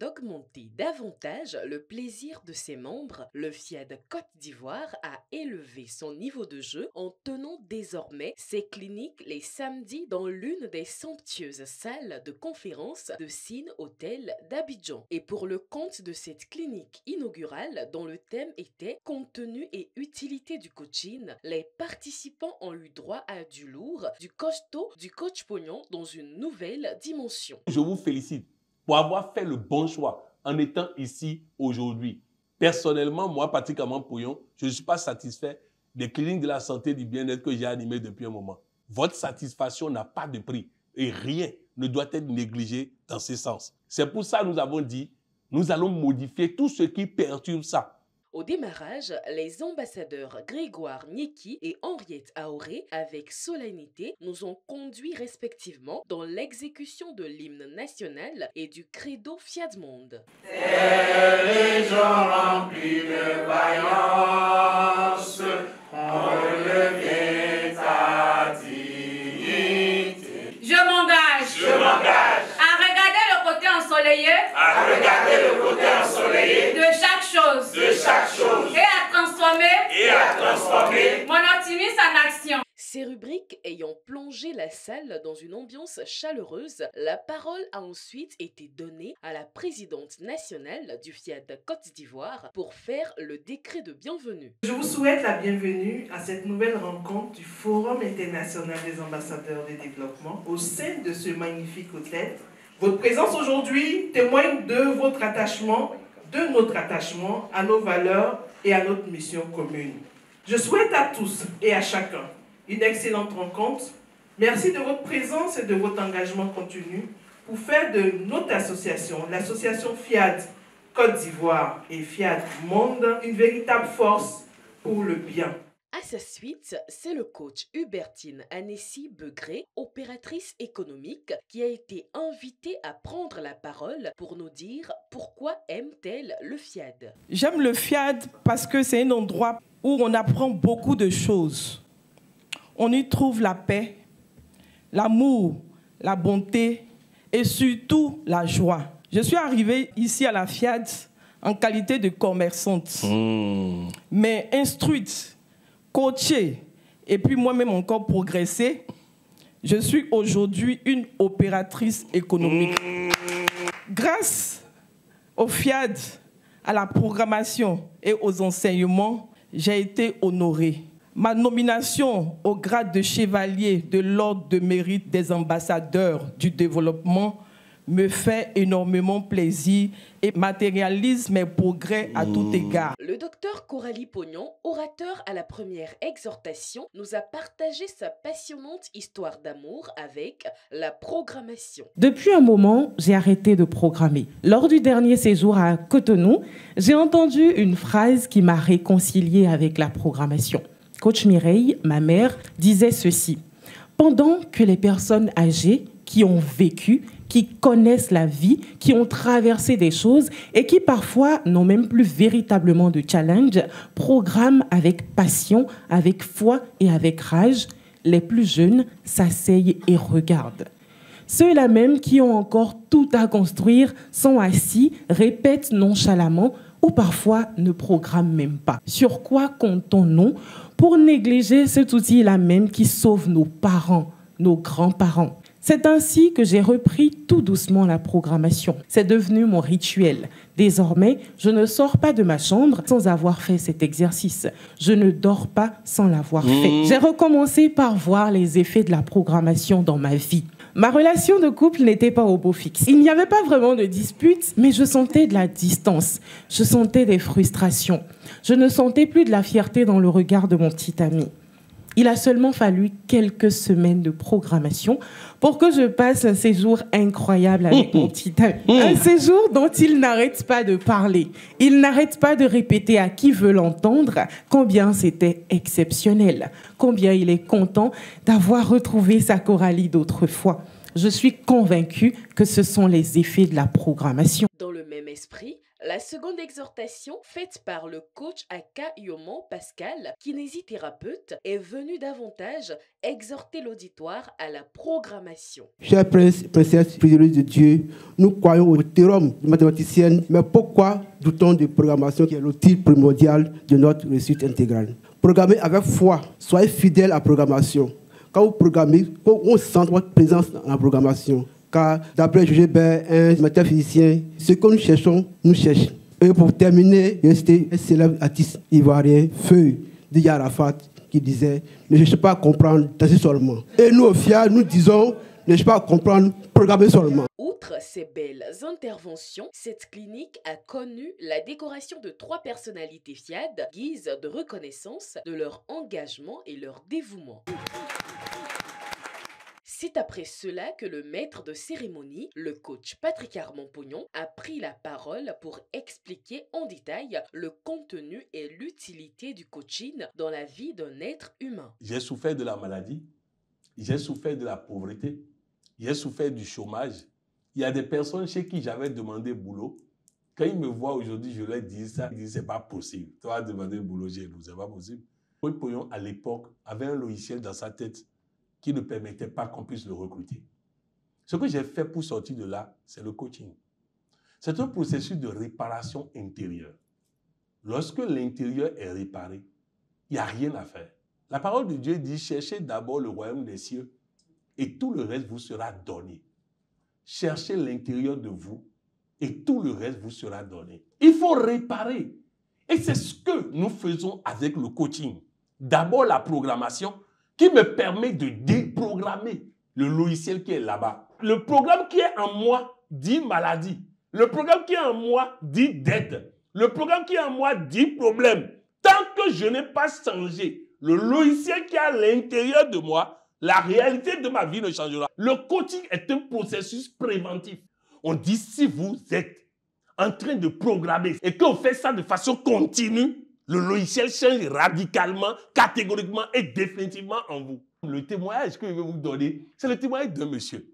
d'augmenter davantage le plaisir de ses membres, le FIAD Côte d'Ivoire a élevé son niveau de jeu en tenant désormais ses cliniques les samedis dans l'une des somptueuses salles de conférence de Cine Hôtel d'Abidjan. Et pour le compte de cette clinique inaugurale dont le thème était contenu et utilité du coaching, les participants ont eu droit à du lourd, du costaud, du coach pognon dans une nouvelle dimension. Je vous félicite pour avoir fait le bon choix en étant ici aujourd'hui. Personnellement, moi, particulièrement Pouillon, je ne suis pas satisfait des cliniques de la santé et du bien-être que j'ai animées depuis un moment. Votre satisfaction n'a pas de prix et rien ne doit être négligé dans ce sens. C'est pour ça que nous avons dit, nous allons modifier tout ce qui perturbe ça. Au démarrage, les ambassadeurs Grégoire Nieki et Henriette Aoré, avec solennité, nous ont conduits respectivement dans l'exécution de l'hymne national et du credo Fiat Monde. Les gens remplis de vaillance ont relevé ta dignité. Je m'engage à regarder le côté ensoleillé de chaque chose et à transformer mon optimisme en action. Ces rubriques ayant plongé la salle dans une ambiance chaleureuse, la parole a ensuite été donnée à la présidente nationale du FIAD Côte d'Ivoire pour faire le décret de bienvenue. Je vous souhaite la bienvenue à cette nouvelle rencontre du Forum international des ambassadeurs de développement au sein de ce magnifique hôtel. Votre présence aujourd'hui témoigne de votre attachement, de notre attachement à nos valeurs et à notre mission commune. Je souhaite à tous et à chacun une excellente rencontre. Merci de votre présence et de votre engagement continu pour faire de notre association, l'association FIAD Côte d'Ivoire et FIAD Monde, une véritable force pour le bien. À sa suite, c'est le coach Hubertine Anessi Begré, opératrice économique, qui a été invitée à prendre la parole pour nous dire pourquoi aime-t-elle le FIAD. J'aime le FIAD parce que c'est un endroit où on apprend beaucoup de choses. On y trouve la paix, l'amour, la bonté et surtout la joie. Je suis arrivée ici à la FIAD en qualité de commerçante, mais instruite, coachée et puis moi-même encore progressée. Je suis aujourd'hui une opératrice économique. Grâce au FIAD, à la programmation et aux enseignements, j'ai été honorée. Ma nomination au grade de chevalier de l'ordre de mérite des ambassadeurs du développement me fait énormément plaisir et matérialise mes progrès à tout égard. Le docteur Coralie Pognon, orateur à la première exhortation, nous a partagé sa passionnante histoire d'amour avec la programmation. Depuis un moment, j'ai arrêté de programmer. Lors du dernier séjour à Cotonou, j'ai entendu une phrase qui m'a réconciliée avec la programmation. Coach Mireille, ma mère, disait ceci: pendant que les personnes âgées qui ont vécu, qui connaissent la vie, qui ont traversé des choses et qui parfois n'ont même plus véritablement de challenge, programment avec passion, avec foi et avec rage, les plus jeunes s'asseyent et regardent. Ceux-là même qui ont encore tout à construire sont assis, répètent nonchalamment ou parfois ne programment même pas. Sur quoi comptons-nous pour négliger cet outil-là même qui sauve nos parents, nos grands-parents? C'est ainsi que j'ai repris tout doucement la programmation. C'est devenu mon rituel. Désormais, je ne sors pas de ma chambre sans avoir fait cet exercice. Je ne dors pas sans l'avoir fait. J'ai recommencé par voir les effets de la programmation dans ma vie. Ma relation de couple n'était pas au beau fixe. Il n'y avait pas vraiment de dispute, mais je sentais de la distance. Je sentais des frustrations. Je ne sentais plus de la fierté dans le regard de mon petit ami. Il a seulement fallu quelques semaines de programmation pour que je passe un séjour incroyable avec mon petit ami. Un séjour dont il n'arrête pas de parler. Il n'arrête pas de répéter à qui veut l'entendre combien c'était exceptionnel, combien il est content d'avoir retrouvé sa Coralie d'autrefois. Je suis convaincue que ce sont les effets de la programmation. Dans le même esprit, La seconde exhortation, faite par le coach Aka Yoman Pascal, kinésithérapeute, est venue davantage exhorter l'auditoire à la programmation. Chers princes, princesses, privilèges de Dieu, nous croyons au théorème de mathématicienne, mais pourquoi doutons de programmation qui est l'outil primordial de notre réussite intégrale? Programmez avec foi, soyez fidèles à la programmation. Quand vous programmez, on sent votre présence dans la programmation. Car d'après Georges Bert, un mathématicien, ce que nous cherchons, nous cherchons. Et pour terminer, j'ai cité un célèbre artiste ivoirien, Feu, de Yarafat, qui disait « Ne cherchez pas à comprendre, tâchez seulement ». Et nous, au FIA, nous disons « Ne cherchez pas à comprendre, programmez seulement ». Outre ces belles interventions, cette clinique a connu la décoration de 3 personnalités FIAD, guise de reconnaissance de leur engagement et leur dévouement. C'est après cela que le maître de cérémonie, le coach Patrick Armand-Pognon, a pris la parole pour expliquer en détail le contenu et l'utilité du coaching dans la vie d'un être humain. J'ai souffert de la maladie, j'ai souffert de la pauvreté, j'ai souffert du chômage. Il y a des personnes chez qui j'avais demandé boulot. Quand ils me voient aujourd'hui, je leur dis ça, ils disent c'est pas possible. Tu vas demander boulot chez nous, c'est pas possible. Paul Pognon, à l'époque, avait un logiciel dans sa tête qui ne permettait pas qu'on puisse le recruter. Ce que j'ai fait pour sortir de là, c'est le coaching. C'est un processus de réparation intérieure. Lorsque l'intérieur est réparé, il n'y a rien à faire. La parole de Dieu dit, cherchez d'abord le royaume des cieux et tout le reste vous sera donné. Cherchez l'intérieur de vous et tout le reste vous sera donné. Il faut réparer. Et c'est ce que nous faisons avec le coaching. D'abord la programmation, qui me permet de déprogrammer le logiciel qui est là-bas. Le programme qui est en moi dit maladie. Le programme qui est en moi dit dette. Le programme qui est en moi dit problème. Tant que je n'ai pas changé le logiciel qui est à l'intérieur de moi, la réalité de ma vie ne changera. Le coaching est un processus préventif. On dit si vous êtes en train de programmer et que vous faites ça de façon continue, le logiciel change radicalement, catégoriquement et définitivement en vous. Le témoignage que je vais vous donner, c'est le témoignage d'un monsieur.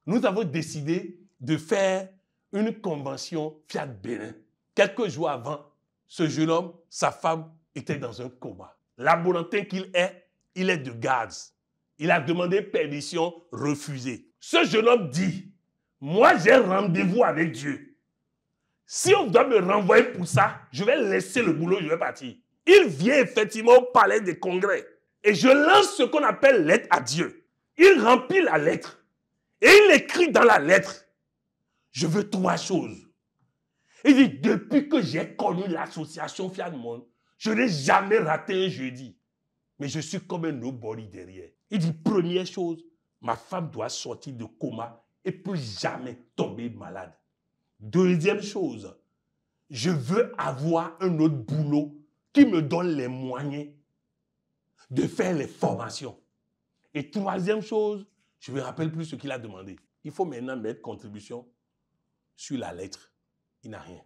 Nous avons décidé de faire une convention Fiat Bénin. Quelques jours avant, ce jeune homme, sa femme, était dans un coma. Laborantin qu'il est, il est de Gaz. Il a demandé permission, refusée. Ce jeune homme dit, moi j'ai rendez-vous avec Dieu. Si on doit me renvoyer pour ça, je vais laisser le boulot, je vais partir. Il vient effectivement au palais des congrès. Et je lance ce qu'on appelle lettre à Dieu. Il remplit la lettre. Et il écrit dans la lettre, je veux 3 choses. Il dit, depuis que j'ai connu l'association Fiat Monde, je n'ai jamais raté un jeudi. Mais je suis comme un nobody derrière. Il dit, première chose, ma femme doit sortir de coma et plus jamais tomber malade. Deuxième chose, je veux avoir un autre boulot qui me donne les moyens de faire les formations. Et troisième chose, je ne me rappelle plus ce qu'il a demandé. Il faut maintenant mettre contribution sur la lettre. Il n'a rien.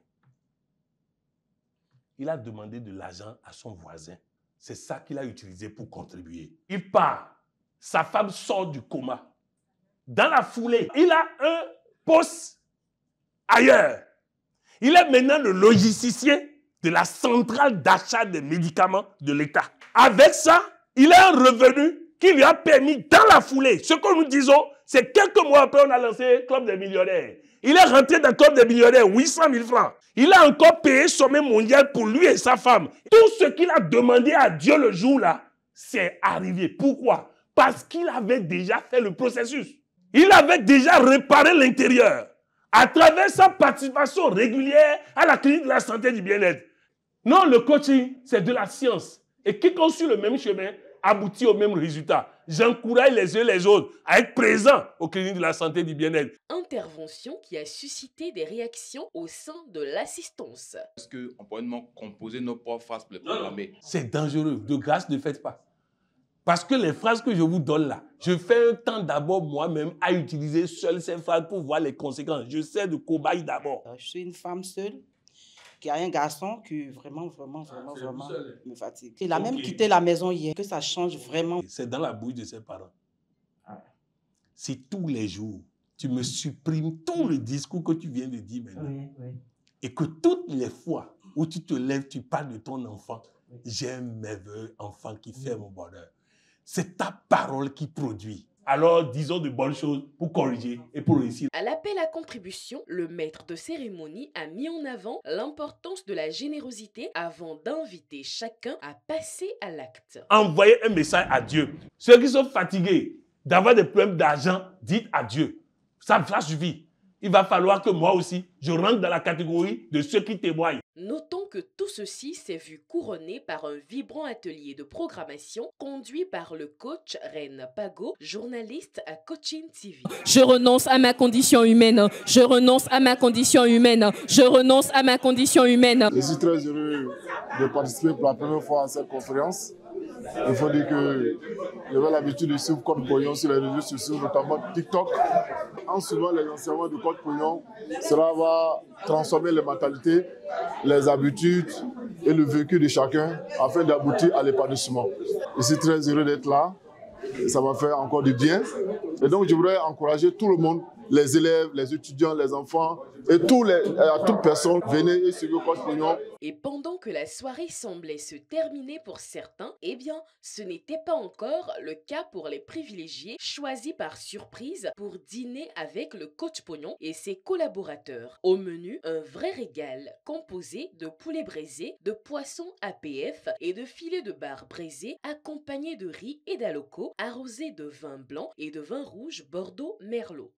Il a demandé de l'argent à son voisin. C'est ça qu'il a utilisé pour contribuer. Il part. Sa femme sort du coma. Dans la foulée, il a un poste ailleurs. Il est maintenant le logisticien de la centrale d'achat des médicaments de l'État. Avec ça, il a un revenu qui lui a permis dans la foulée. Ce que nous disons, c'est quelques mois après, on a lancé le Club des millionnaires. Il est rentré dans le Club des millionnaires, 800 000 francs. Il a encore payé sommet mondial pour lui et sa femme. Tout ce qu'il a demandé à Dieu le jour-là, c'est arrivé. Pourquoi? Parce qu'il avait déjà fait le processus. Il avait déjà réparé l'intérieur à travers sa participation régulière à la clinique de la santé et du bien-être. Non, le coaching, c'est de la science. Et quiconque suit le même chemin aboutit au même résultat. J'encourage les uns les autres à être présents aux cliniques de la santé et du bien-être. Intervention qui a suscité des réactions au sein de l'assistance. Est-ce qu'on peut composer nos propres phrases pour les programmer? C'est dangereux. De grâce, ne faites pas. Parce que les phrases que je vous donne là, je fais un temps d'abord moi-même à utiliser seul ces phrases pour voir les conséquences. Je sais de cobaye d'abord. Je suis une femme seule qui a un garçon qui vraiment me fatigue. Il a même quitté la maison hier, que ça change vraiment. C'est dans la bouche de ses parents. Si tous les jours, tu me supprimes tout le discours que tu viens de dire maintenant, et que toutes les fois où tu te lèves, tu parles de ton enfant, j'ai un merveilleux enfant qui fait mon bonheur. C'est ta parole qui produit. Alors, disons de bonnes choses pour corriger et pour réussir. À l'appel à contribution, le maître de cérémonie a mis en avant l'importance de la générosité avant d'inviter chacun à passer à l'acte. Envoyez un message à Dieu. Ceux qui sont fatigués d'avoir des problèmes d'argent, dites à Dieu. Ça suffit. Il va falloir que moi aussi, je rentre dans la catégorie de ceux qui témoignent. Notons que tout ceci s'est vu couronné par un vibrant atelier de programmation conduit par le coach Ren Pago, journaliste à Coaching TV. Je renonce à ma condition humaine. Je renonce à ma condition humaine. Je renonce à ma condition humaine. Je suis très heureux de participer pour la première fois à cette conférence. Il faut dire que j'avais l'habitude de suivre Code Pognon sur les réseaux sociaux, notamment TikTok. En suivant les enseignements de Code Pognon, cela va transformer les mentalités, les habitudes et le vécu de chacun afin d'aboutir à l'épanouissement. Je suis très heureux d'être là. Ça m'a fait encore du bien. Et donc, je voudrais encourager tout le monde, les élèves, les étudiants, les enfants et toute personne, venez et suivez Code Pognon. Et pendant que la soirée semblait se terminer pour certains, eh bien, ce n'était pas encore le cas pour les privilégiés choisis par surprise pour dîner avec le coach Pognon et ses collaborateurs. Au menu, un vrai régal composé de poulet braisé, de poisson APF et de filets de bar braisés accompagnés de riz et d'aloko arrosés de vin blanc et de vin rouge Bordeaux Merlot.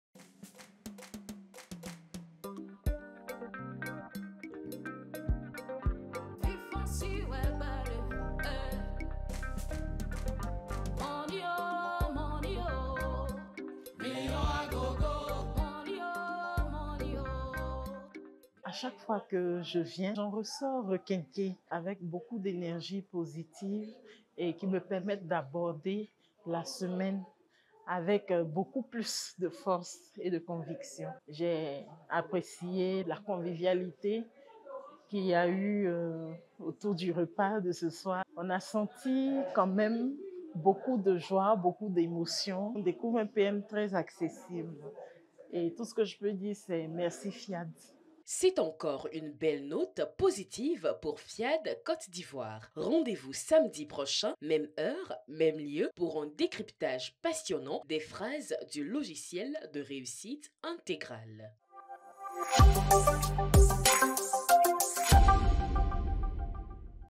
À chaque fois que je viens, j'en ressors requinquée avec beaucoup d'énergie positive et qui me permettent d'aborder la semaine avec beaucoup plus de force et de conviction. J'ai apprécié la convivialité qu'il y a eu autour du repas de ce soir. On a senti quand même beaucoup de joie, beaucoup d'émotions. On découvre un PM très accessible. Et tout ce que je peux dire, c'est merci Fiad. C'est encore une belle note positive pour Fiad Côte d'Ivoire. Rendez-vous samedi prochain, même heure, même lieu, pour un décryptage passionnant des phrases du logiciel de réussite intégrale.